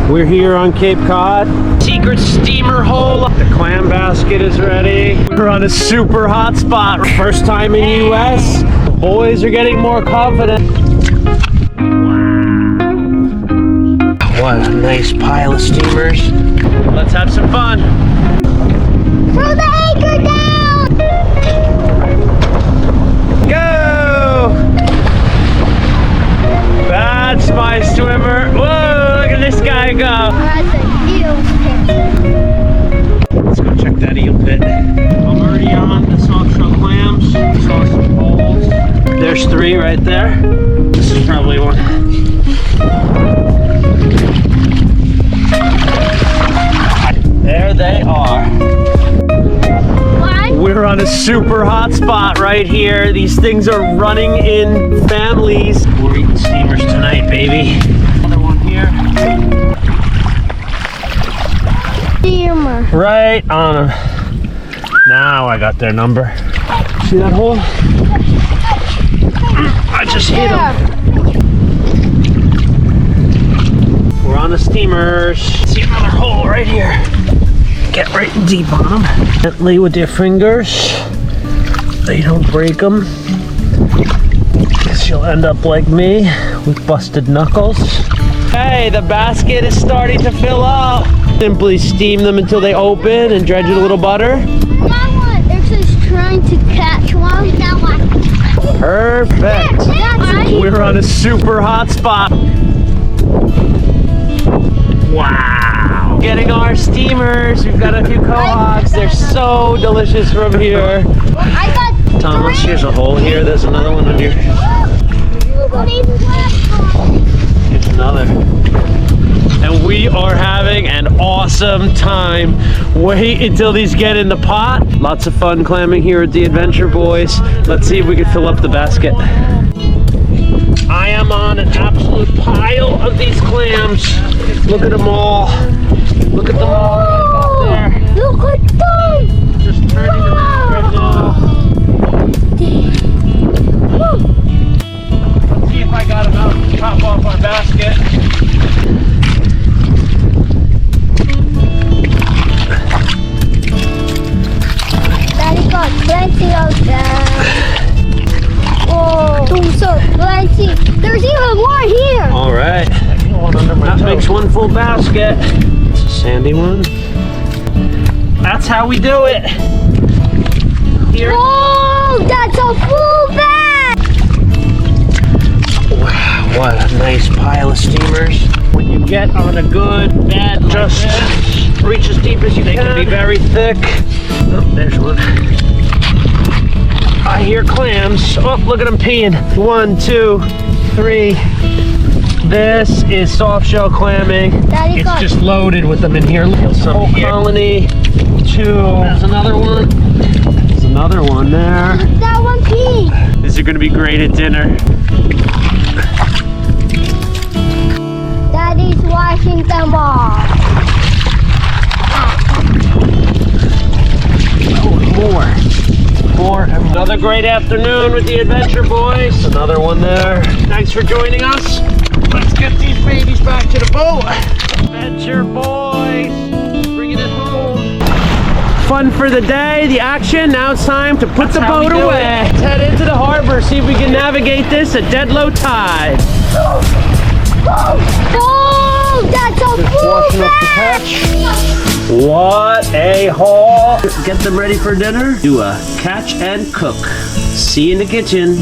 We're here on Cape Cod. Secret steamer hole. The clam basket is ready. We're on a super hot spot. First time in US. Boys are getting more confident. What a nice pile of steamers. Let's have some fun. Throw the anchor down! Go! That's my swimmer. Whoa, look at this guy go. That's a eel pit. Let's go check that eel pit. I'm already on the soft shell clams. Saw some holes. There's 3 right there. This is probably one. There they are. We're on a super hot spot right here. These things are running in families. We're eating steamers tonight, baby. Another one here. Steamer. Right on them. Now I got their number. See that hole? I just hit them. We're on the steamers. See another hole right here. Get right deep on them. Gently with your fingers. They don't break them. Guess you'll end up like me with busted knuckles. Hey, the basket is starting to fill up. Simply steam them until they open and dredge it a little butter. That one. They're just trying to catch one. That one. Perfect. We're on a super hot spot. Wow. Getting our steamers. We've got a few cohogs. They're so delicious from here. I got Thomas, here's a hole here. There's another one under here. Here's another. And we are having an awesome time. Wait until these get in the pot. Lots of fun clamming here at the Adventure Boys. Let's see if we can fill up the basket. I am on an absolute pile of these clams. Look at them all. Look at them all up there. Look at them. Just turning them out right now. Let's see if I got enough to top off our basket. Daddy got plenty of them. Oh, so plenty. There's even more here. All right. That makes one full basket. It's a sandy one. That's how we do it. Here. Oh, that's a full bag. Wow, what a nice pile of steamers. When you get on a good bed, just reach as deep as you can. They can be very thick. Oh, there's one. I hear clams. Oh, look at them peeing. 1, 2, 3. This is soft shell clamming. Daddy It's got just loaded with them in here. Some colony. 2. There's another one. There's another one there. that one pink. These are going to be great at dinner. Daddy's washing them off. Oh, more. Another great afternoon with the Adventure Boys. Another one there. Thanks for joining us. Let's get these babies back to the boat. Adventure Boys, bringing it home. Fun for the day, the action. Now it's time to put the boat away. Let's head into the harbor, see if we can navigate this at dead low tide. Oh, that's a full Washing up the bag. catch. What a haul. Get them ready for dinner. Do a catch and cook. See you in the kitchen.